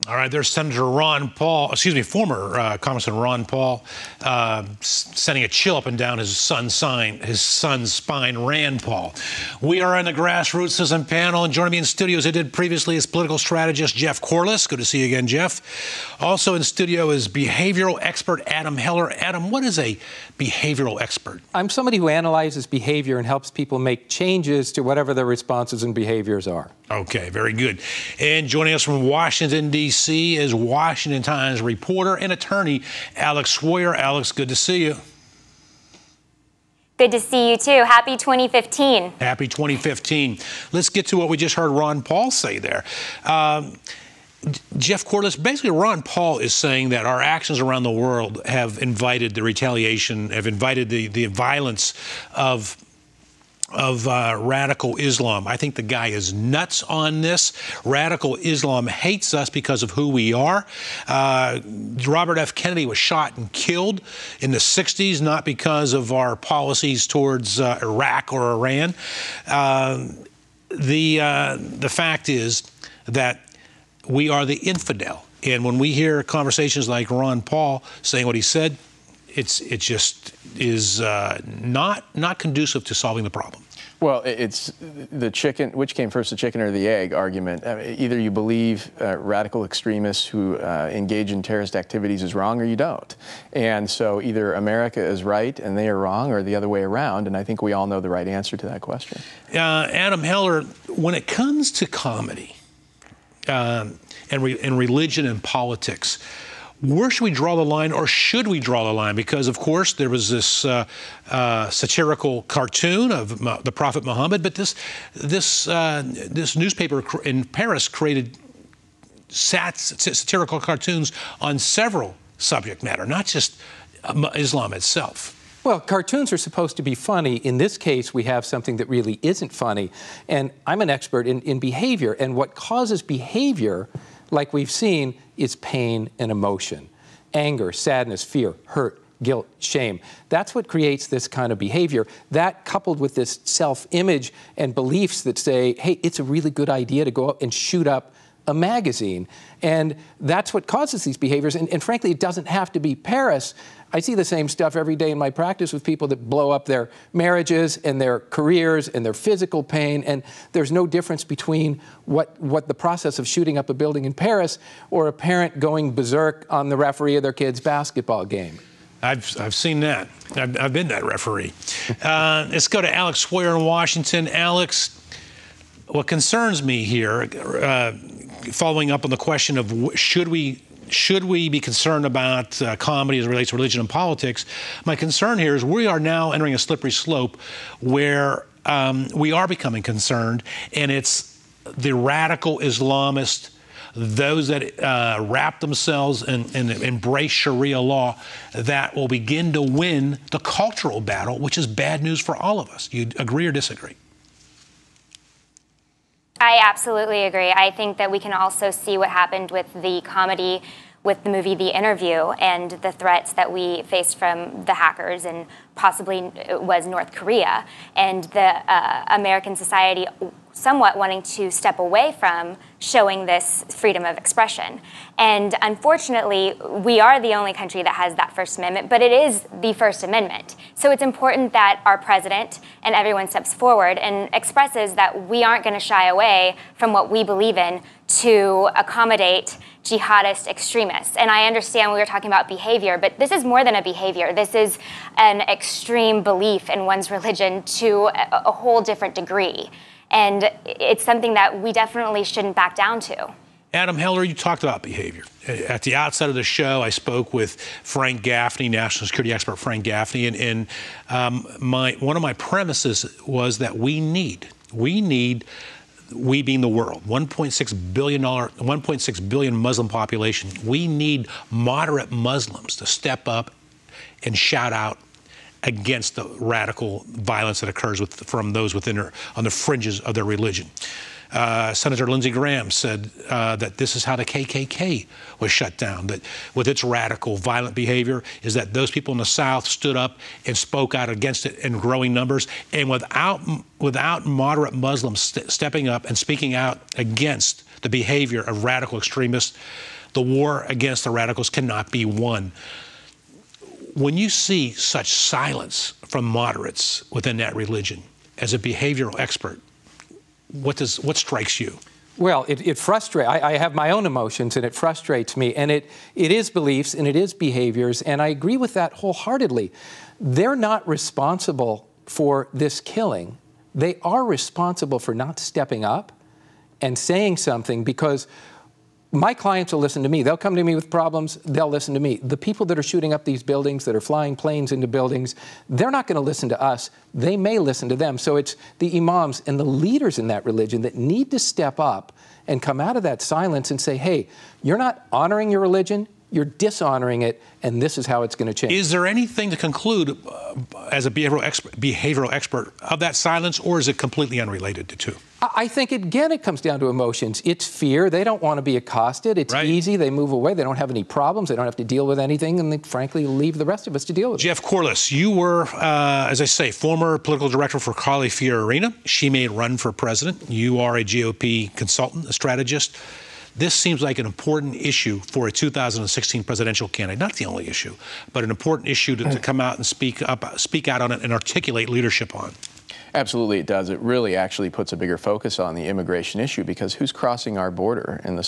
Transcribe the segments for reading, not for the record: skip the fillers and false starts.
All right, there's Senator Ron Paul, former Congressman Ron Paul, sending a chill up and down his son's spine, Rand Paul. We are in the Grassroots Citizen panel, and joining me in studio, as I did previously, is political strategist Jeff Corliss. Good to see you again, Jeff. Also in studio is behavioral expert Adam Heller. Adam, what is a behavioral expert? I'm somebody who analyzes behavior and helps people make changes to whatever their responses and behaviors are. Okay, very good. And joining us from Washington, D.C. is Washington Times reporter and attorney Alex Swoyer. Alex, good to see you. Good to see you, too. Happy 2015. Happy 2015. Let's get to what we just heard Ron Paul say there. Jeff Corliss, basically Ron Paul is saying that our actions around the world have invited the retaliation, have invited the violence of radical Islam. I think the guy is nuts on this. Radical Islam hates us because of who we are. Robert F. Kennedy was shot and killed in the 60s, not because of our policies towards Iraq or Iran. The fact is that we are the infidel. And when we hear conversations like Ron Paul saying what he said, it just is not conducive to solving the problem. Well, it's the chicken, which came first, the chicken or the egg argument. Either you believe radical extremists who engage in terrorist activities is wrong, or you don't. And so either America is right and they are wrong, or the other way around. And I think we all know the right answer to that question. Adam Heller, when it comes to comedy and religion and politics, where should we draw the line, or should we draw the line? Because, of course, there was this satirical cartoon of the Prophet Muhammad, but this newspaper in Paris created satirical cartoons on several subject matter, not just Islam itself. Well, cartoons are supposed to be funny. In this case, we have something that really isn't funny. And I'm an expert in behavior, and what causes behavior, like we've seen, is pain and emotion. Anger, sadness, fear, hurt, guilt, shame. That's what creates this kind of behavior. That, coupled with this self-image and beliefs that say, hey, it's a really good idea to go out and shoot up a magazine. And that's what causes these behaviors. And frankly, it doesn't have to be Paris. I see the same stuff every day in my practice with people that blow up their marriages and their careers and their physical pain. And there's no difference between what the process of shooting up a building in Paris or a parent going berserk on the referee of their kid's basketball game. I've seen that. I've been that referee. Let's go to Alex Swoyer in Washington. Alex, what concerns me here, following up on the question of should we be concerned about comedy as it relates to religion and politics, my concern here is we are now entering a slippery slope where we are becoming concerned, and it's the radical Islamists, those that wrap themselves and embrace Sharia law, that will begin to win the cultural battle, which is bad news for all of us. You agree or disagree? I absolutely agree. I think that we can also see what happened with the comedy, with the movie The Interview, and the threats that we faced from the hackers, and possibly it was North Korea, and the American society somewhat wanting to step away from showing this freedom of expression. And unfortunately, we are the only country that has that First Amendment, but it is the First Amendment. So it's important that our president and everyone steps forward and expresses that we aren't going to shy away from what we believe in to accommodate jihadist extremists. And I understand we were talking about behavior, but this is more than a behavior. This is an extreme belief in one's religion to a whole different degree. And it's something that we definitely shouldn't back down to. Adam Heller, you talked about behavior. At the outset of the show, I spoke with Frank Gaffney, national security expert Frank Gaffney, and one of my premises was that we being the world, 1.6 billion Muslim population, we need moderate Muslims to step up and shout out against the radical violence that occurs from those on the fringes of their religion. Senator Lindsey Graham said that this is how the KKK was shut down, that with its radical, violent behavior is that those people in the South stood up and spoke out against it in growing numbers. And without moderate Muslims stepping up and speaking out against the behavior of radical extremists, the war against the radicals cannot be won. When you see such silence from moderates within that religion, as a behavioral expert, what strikes you? Well, it frustrates. I have my own emotions, and it frustrates me. And it is beliefs, and it is behaviors, and I agree with that wholeheartedly. They're not responsible for this killing. They are responsible for not stepping up and saying something, because my clients will listen to me. They'll come to me with problems. They'll listen to me. The people that are shooting up these buildings, that are flying planes into buildings, they're not going to listen to us. They may listen to them. So it's the imams and the leaders in that religion that need to step up and come out of that silence and say, hey, you're not honoring your religion. You're dishonoring it, and this is how it's going to change. Is there anything to conclude as a behavioral expert of that silence, or is it completely unrelated to two? I think, again, it comes down to emotions. It's fear. They don't want to be accosted. It's easy. They move away. They don't have any problems. They don't have to deal with anything, and they, frankly, leave the rest of us to deal with it. Jeff Corliss, you were, as I say, former political director for Carly Fiorina. She may run for president. You are a GOP consultant, a strategist. This seems like an important issue for a 2016 presidential candidate. Not the only issue, but an important issue to come out and speak out on it and articulate leadership on. Absolutely, it does. It really actually puts a bigger focus on the immigration issue, because who's crossing our border in the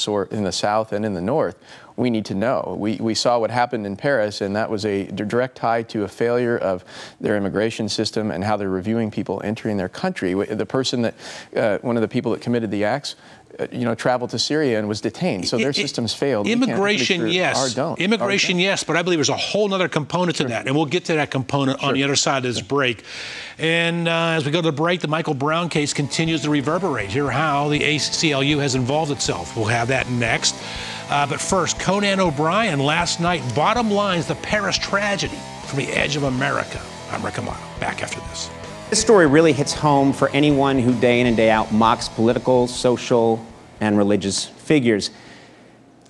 south and in the north? We need to know. We saw what happened in Paris, and that was a direct tie to a failure of their immigration system and how they're reviewing people entering their country. The person that, one of the people that committed the acts, traveled to Syria and was detained. So their systems failed. Immigration, yes. Immigration, yes. But I believe there's a whole other component to that. And we'll get to that component on the other side of this break. And as we go to the break, the Michael Brown case continues to reverberate. Hear how the ACLU has involved itself. We'll have that next. But first, Conan O'Brien last night bottom lines the Paris tragedy from the edge of America. I'm Rick Amato. Back after this. This story really hits home for anyone who day in and day out mocks political, social, and religious figures.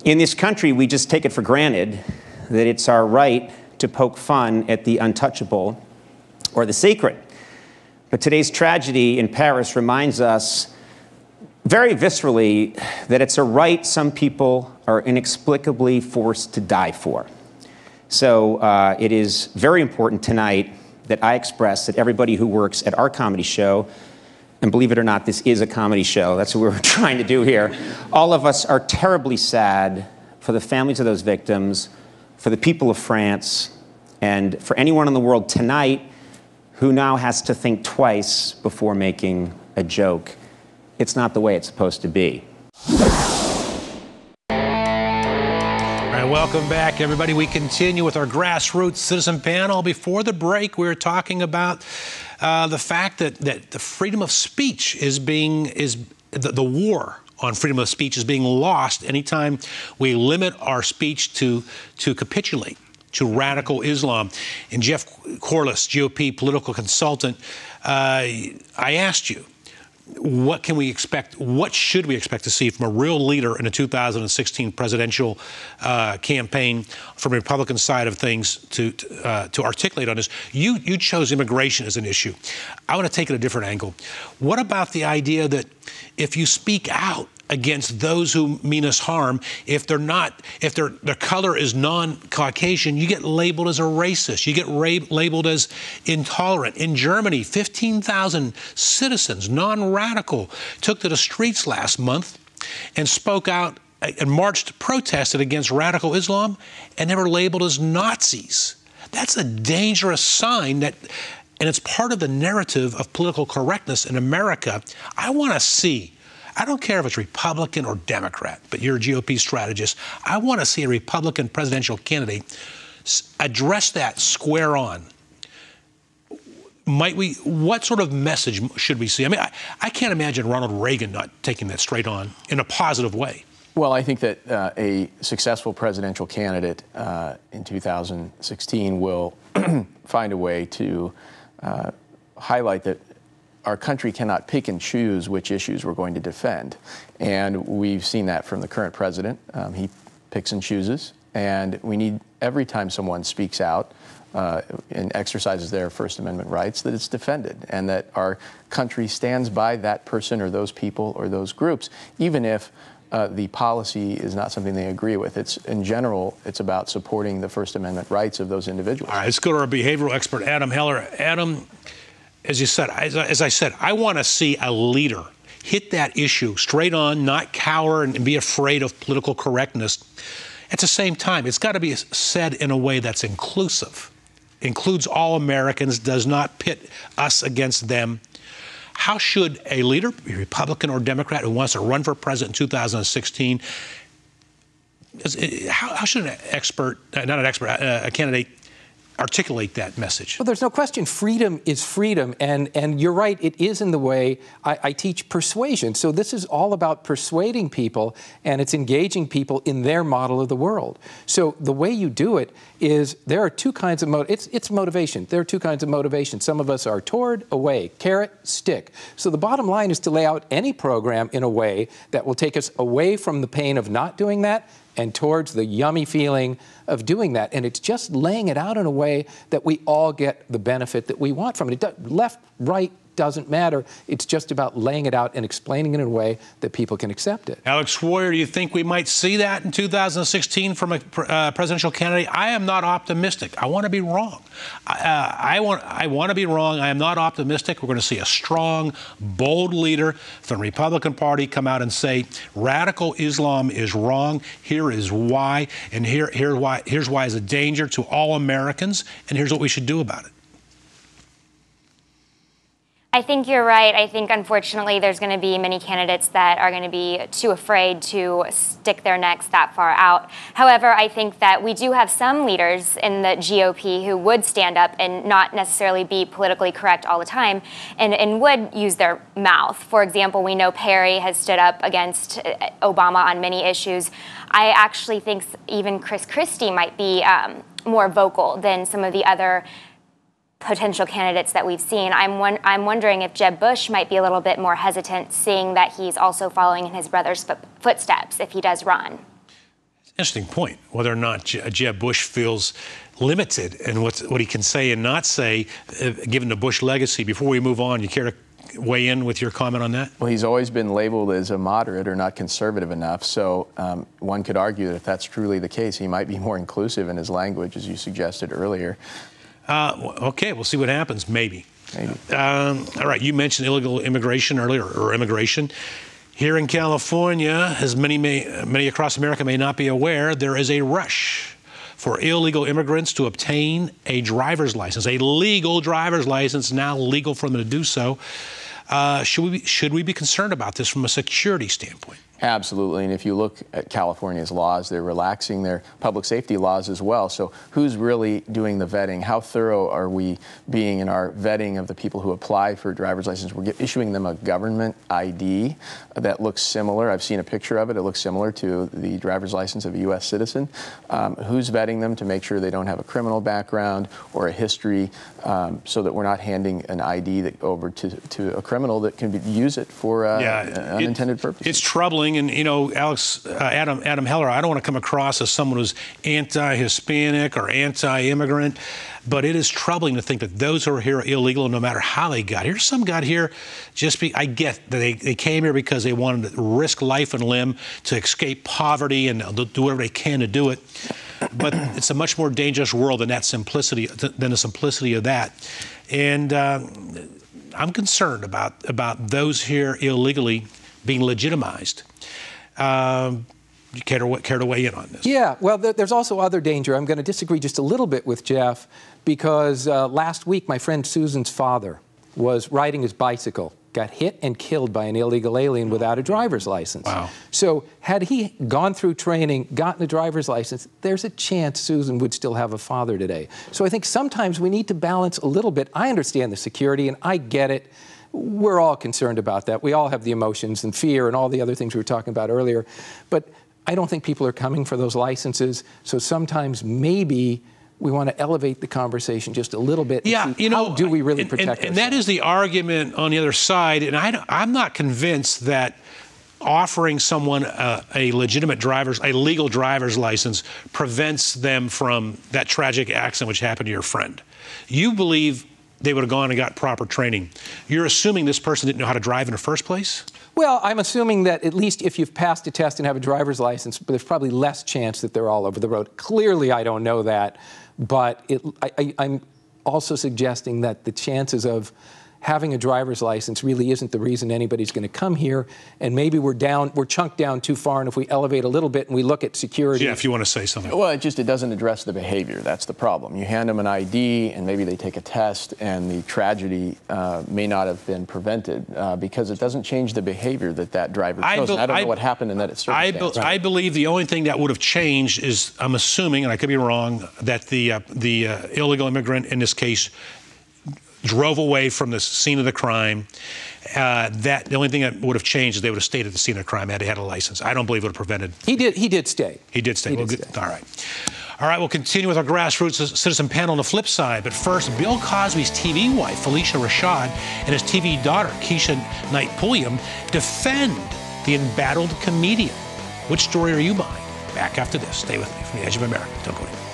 In this country, we just take it for granted that it's our right to poke fun at the untouchable or the sacred. But today's tragedy in Paris reminds us very viscerally that it's a right some people are inexplicably forced to die for. So it is very important tonight that I express that everybody who works at our comedy show, and believe it or not, this is a comedy show, that's what we're trying to do here, all of us are terribly sad for the families of those victims, for the people of France, and for anyone in the world tonight who now has to think twice before making a joke. It's not the way it's supposed to be. Welcome back, everybody. We continue with our grassroots citizen panel. Before the break, we were talking about the fact that the freedom of speech the war on freedom of speech is being lost anytime we limit our speech to capitulate to radical Islam. And Jeff Corliss, GOP political consultant, I asked you, what can we expect? What should we expect to see from a real leader in the 2016 presidential campaign from the Republican side of things to articulate on this? You chose immigration as an issue. I want to take it a different angle. What about the idea that if you speak out against those who mean us harm, if their color is non-Caucasian, you get labeled as a racist. You get labeled as intolerant. In Germany, 15,000 citizens, non-radical, took to the streets last month and spoke out and protested against radical Islam, and they were labeled as Nazis. That's a dangerous sign and it's part of the narrative of political correctness in America. I want to see, I don't care if it's Republican or Democrat, but you're a GOP strategist. I want to see a Republican presidential candidate address that square on. What sort of message should we see? I mean, I can't imagine Ronald Reagan not taking that straight on in a positive way. Well, I think that a successful presidential candidate in 2016 will find a way to highlight that our country cannot pick and choose which issues we're going to defend. And we've seen that from the current president. He picks and chooses. And we need, every time someone speaks out and exercises their First Amendment rights, that it's defended and that our country stands by that person or those people or those groups, even if the policy is not something they agree with. It's, in general, it's about supporting the First Amendment rights of those individuals. All right, let's go to our behavioral expert, Adam Heller. Adam, as you said, as I said, I want to see a leader hit that issue straight on, not cower and be afraid of political correctness. At the same time, it's got to be said in a way that's inclusive, includes all Americans, does not pit us against them. How should a leader, Republican or Democrat, who wants to run for president in 2016, how should an expert, not an expert, a candidate, articulate that message? Well, there's no question freedom is freedom, and you're right, it is in the way I teach persuasion. So this is all about persuading people, and it's engaging people in their model of the world. So the way you do it is there are two kinds of it's motivation. There are two kinds of motivation. Some of us are toward, away, carrot, stick. So the bottom line is to lay out any program in a way that will take us away from the pain of not doing that and towards the yummy feeling of doing that. And it's just laying it out in a way that we all get the benefit that we want from it. Left, right, doesn't matter. It's just about laying it out and explaining it in a way that people can accept it. Alex Sawyer, do you think we might see that in 2016 from a presidential candidate? I am not optimistic. I want to be wrong. I want to be wrong. I am not optimistic. We're going to see a strong, bold leader from the Republican Party come out and say radical Islam is wrong. Here is why, and here's why it's a danger to all Americans, and here's what we should do about it. I think you're right. I think, unfortunately, there's going to be many candidates that are going to be too afraid to stick their necks that far out. However, I think that we do have some leaders in the GOP who would stand up and not necessarily be politically correct all the time and would use their mouth. For example, we know Perry has stood up against Obama on many issues. I actually think even Chris Christie might be more vocal than some of the other potential candidates that we've seen. I'm wondering if Jeb Bush might be a little bit more hesitant, seeing that he's also following in his brother's footsteps if he does run. Interesting point, whether or not Jeb Bush feels limited in what he can say and not say, given the Bush legacy. Before we move on, you care to weigh in with your comment on that? Well, he's always been labeled as a moderate or not conservative enough, so one could argue that if that's truly the case, he might be more inclusive in his language, as you suggested earlier. Okay, we'll see what happens, maybe. Maybe. All right, you mentioned illegal immigration earlier, or immigration. Here in California, as many across America may not be aware, there is a rush for illegal immigrants to obtain a driver's license, a legal driver's license, now legal for them to do so. Should we be concerned about this from a security standpoint? Absolutely, and if you look at California's laws, they're relaxing their public safety laws as well. So who's really doing the vetting? How thorough are we being in our vetting of the people who apply for a driver's license? We're issuing them a government ID that looks similar. I've seen a picture of it. It looks similar to the driver's license of a U.S. citizen. Who's vetting them to make sure they don't have a criminal background or a history, so that we're not handing an ID over to a criminal that can use it for unintended purposes? It's troubling. And, you know, Adam Heller, I don't want to come across as someone who's anti-Hispanic or anti-immigrant, but it is troubling to think that those who are here are illegal, no matter how they got here. Some got here I get that they came here because they wanted to risk life and limb to escape poverty, and they'll do whatever they can to do it. But it's a much more dangerous world than the simplicity of that. And I'm concerned about those here illegally being legitimized. You care to weigh in on this? Yeah, well, there's also other danger. I'm going to disagree just a little bit with Jeff, because last week my friend Susan's father was riding his bicycle, got hit and killed by an illegal alien without a driver's license. Wow. So had he gone through training, gotten a driver's license, there's a chance Susan would still have a father today. So I think sometimes we need to balance a little bit. I understand the security, and I get it. We're all concerned about that. We all have the emotions and fear and all the other things we were talking about earlier. But I don't think people are coming for those licenses. So sometimes maybe we want to elevate the conversation just a little bit. Yeah, you know, how do we really protect ourselves? And that is the argument on the other side. And I'm not convinced that offering someone a legal driver's license prevents them from that tragic accident which happened to your friend. You believe they would have gone and got proper training. You're assuming this person didn't know how to drive in the first place? Well, I'm assuming that at least if you've passed a test and have a driver's license, there's probably less chance that they're all over the road. Clearly, I don't know that, but I'm also suggesting that the chances of having a driver's license really isn't the reason anybody's going to come here, and maybe we're chunked down too far, and if we elevate a little bit and we look at security. Yeah, if you want to say something. Well, it doesn't address the behavior. That's the problem. You hand them an ID, and maybe they take a test, and the tragedy may not have been prevented because it doesn't change the behavior that driver chose. I don't know what happened in that circumstance. I believe the only thing that would have changed is, I'm assuming, and I could be wrong, that the illegal immigrant in this case drove away from the scene of the crime. That the only thing that would have changed is they would have stayed at the scene of the crime had he had a license. I don't believe it would have prevented. He did stay. He did stay. All right. All right, we'll continue with our grassroots citizen panel on the flip side. But first, Bill Cosby's TV wife, Felicia Rashad, and his TV daughter, Keisha Knight Pulliam, defend the embattled comedian. Which story are you buying? Back after this. Stay with me from the Edge of America. Don't go anywhere.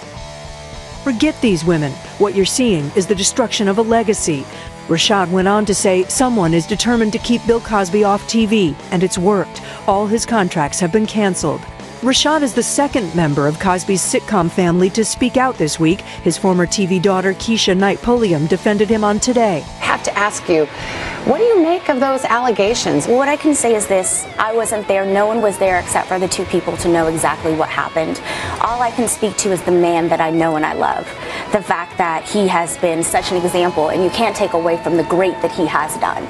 Forget these women. What you're seeing is the destruction of a legacy. Rashad went on to say someone is determined to keep Bill Cosby off TV, and it's worked. All his contracts have been canceled. Rashad is the second member of Cosby's sitcom family to speak out this week. His former TV daughter, Keisha Knight Pulliam, defended him on Today. I have to ask you, what do you make of those allegations? What I can say is this: I wasn't there. No one was there except for the two people to know exactly what happened. All I can speak to is the man that I know and I love. The fact that he has been such an example, and you can't take away from the great that he has done.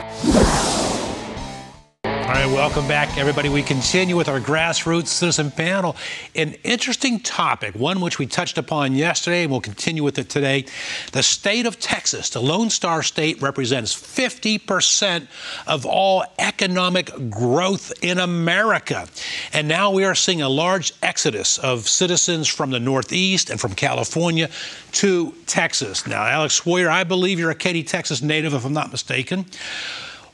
All right, welcome back, everybody. We continue with our grassroots citizen panel. An interesting topic, one which we touched upon yesterday, and we'll continue with it today. The state of Texas, the Lone Star State, represents 50% of all economic growth in America. And now we are seeing a large exodus of citizens from the Northeast and from California to Texas. Now, Alex Sawyer, I believe you're a Katy, Texas native, if I'm not mistaken.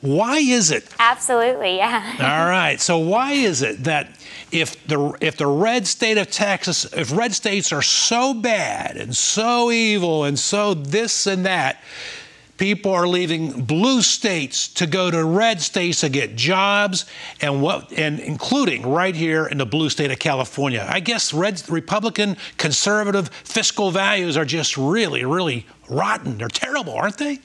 Why is it? Absolutely, yeah. All right. So why is it that if the red state of Texas, if red states are so bad and so evil and so this and that, people are leaving blue states to go to red states to get jobs, and including right here in the blue state of California? I guess Republican conservative fiscal values are just really, really rotten. They're terrible, aren't they?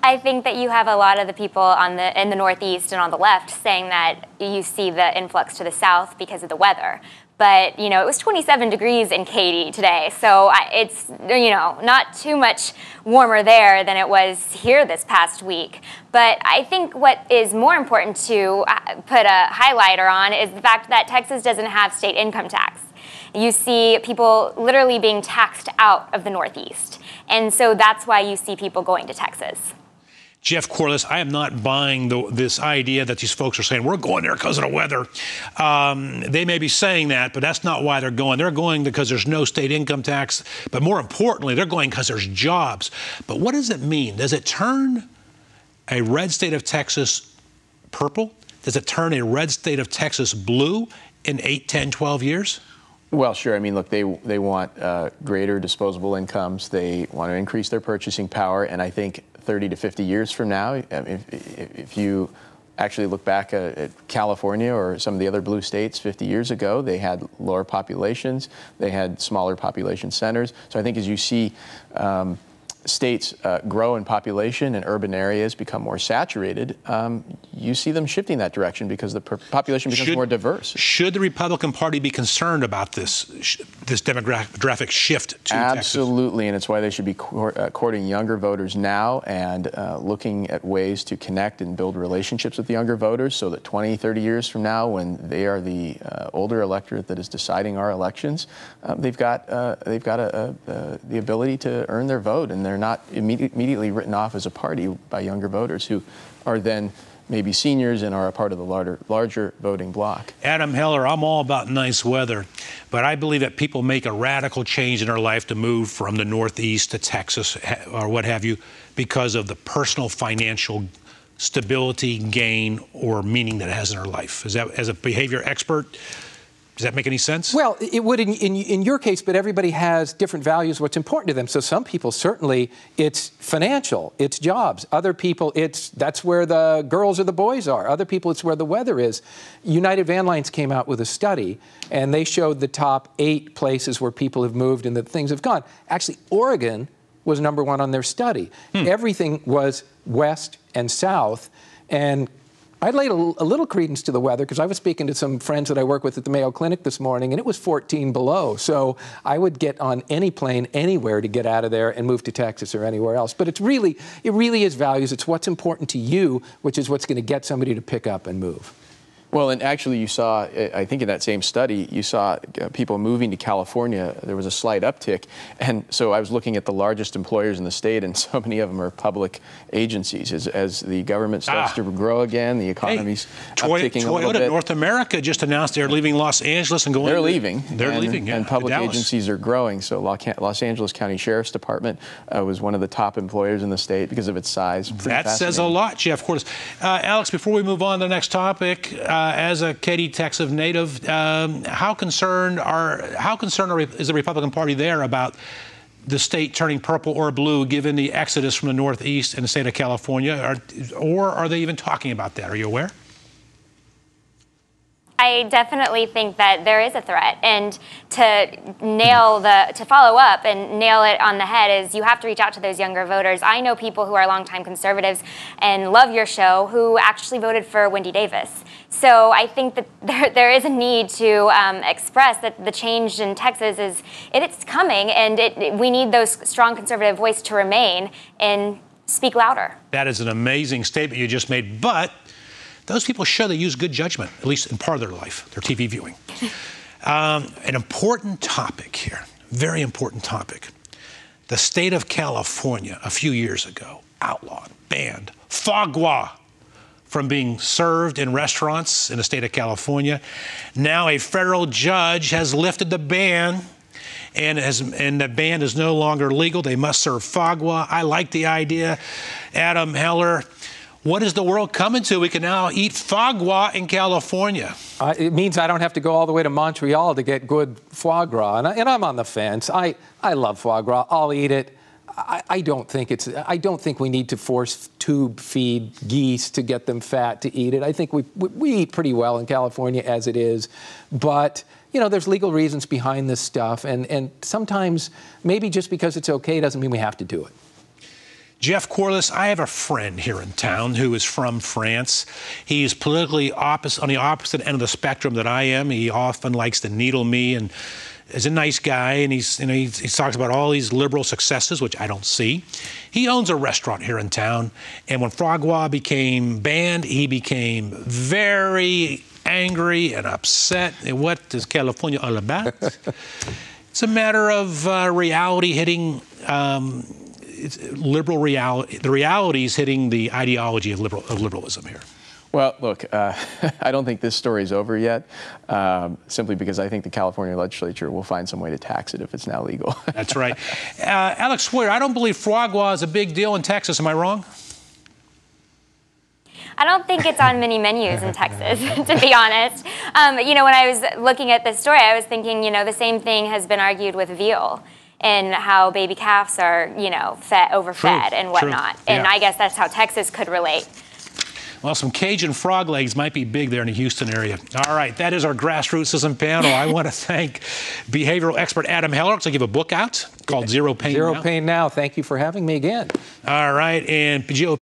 I think that you have a lot of the people in the Northeast and on the left saying that you see the influx to the South because of the weather. But, you know, it was 27 degrees in Katy today, so it's, you know, not too much warmer there than it was here this past week. But I think what is more important to put a highlighter on is the fact that Texas doesn't have state income tax. You see people literally being taxed out of the Northeast. And so that's why you see people going to Texas. Jeff Corliss, I am not buying this idea that these folks are saying, we're going there because of the weather. They may be saying that, but that's not why they're going. They're going because there's no state income tax. But more importantly, they're going because there's jobs. But what does it mean? Does it turn a red state of Texas purple? Does it turn a red state of Texas blue in 8, 10, 12 years? Well, sure. I mean, look, they want greater disposable incomes. They want to increase their purchasing power. And I think 30 to 50 years from now, if you actually look back at California or some of the other blue states 50 years ago, they had lower populations, they had smaller population centers. So I think as you see states grow in population and urban areas become more saturated, you see them shifting that direction because the population becomes more diverse. Should the Republican Party be concerned about this demographic shift to Texas? Absolutely, and it's why they should be courting younger voters now and looking at ways to connect and build relationships with the younger voters so that 20, 30 years from now, when they are the older electorate that is deciding our elections, they've got the ability to earn their vote, and they're not immediately written off as a party by younger voters who are then maybe seniors and are a part of the larger voting bloc. Adam Heller, I'm all about nice weather, but I believe that people make a radical change in their life to move from the Northeast to Texas or what have you because of the personal financial stability, gain, or meaning that it has in their life. Is that, as a behavior expert, Does that make any sense? Well, it would in your case, but everybody has different values, what's important to them. So some people, certainly, it's financial, it's jobs. Other people, that's where the girls or the boys are. Other people, it's where the weather is. United Van Lines came out with a study, and they showed the top 8 places where people have moved and that things have gone. Actually, Oregon was #1 on their study. Everything was west and south, and I'd laid a little credence to the weather because I was speaking to some friends that I work with at the Mayo Clinic this morning, and it was 14 below. So I would get on any plane anywhere to get out of there and move to Texas or anywhere else. But it really is values. It's what's important to you, which is what's going to get somebody to pick up and move. Well, and actually you saw, I think in that same study, you saw people moving to California. There was a slight uptick. And so I was looking at the largest employers in the state, and so many of them are public agencies. As the government starts to grow again, the economy's upticking a little bit. North America just announced they're leaving Los Angeles and going. They're leaving. They're leaving, yeah. And public agencies are growing. So Los Angeles County Sheriff's Department was one of the top employers in the state because of its size. That says a lot, Jeff Corliss. Alex, before we move on to the next topic, as a Katy, Texas native, how concerned is the Republican Party there about the state turning purple or blue, given the exodus from the Northeast in the state of California, or are they even talking about that? Are you aware? I definitely think that there is a threat, and to follow up and nail it on the head is you have to reach out to those younger voters. I know people who are longtime conservatives and love your show who actually voted for Wendy Davis. So I think that there is a need to express that the change in Texas it's coming, and we need those strong conservative voice to remain and speak louder. That is an amazing statement you just made, but those people show they use good judgment, at least in part of their life, their TV viewing. An important topic here, very important topic. The state of California, a few years ago, outlawed, banned foie gras from being served in restaurants in the state of California. Now a federal judge has lifted the ban, and the ban is no longer legal. They must serve foie gras. I like the idea. Adam Heller, what is the world coming to? We can now eat foie gras in California. It means I don't have to go all the way to Montreal to get good foie gras, and I'm on the fence. I love foie gras. I'll eat it. I don't think we need to force tube feed geese to get them fat to eat it. I think we eat pretty well in California as it is, but you know, there's legal reasons behind this stuff, and sometimes maybe just because it's okay doesn't mean we have to do it. Jeff Corliss, I have a friend here in town who is from France. He's politically on the opposite end of the spectrum that I am. He often likes to needle me, and is a nice guy, and he talks about all these liberal successes, which I don't see. He owns a restaurant here in town, and when foie gras became banned, he became very angry and upset. And what is California all about? It's a matter of reality hitting liberal reality. The reality is hitting the ideology of liberalism here. Well, look, I don't think this story is over yet, simply because I think the California legislature will find some way to tax it if it's now legal. That's right. Alex Sawyer, I don't believe foie gras is a big deal in Texas. Am I wrong? I don't think it's on many menus in Texas, to be honest. You know, when I was looking at this story, I was thinking, you know, the same thing has been argued with veal and how baby calves are, you know, overfed and whatnot. True. And I guess that's how Texas could relate. Well, some Cajun frog legs might be big there in the Houston area. All right, that is our grassrootsism panel. I want to thank behavioral expert Adam Heller. Looks like you have a book out called Zero Pain Now. Zero Pain Now. Thank you for having me again. All right, and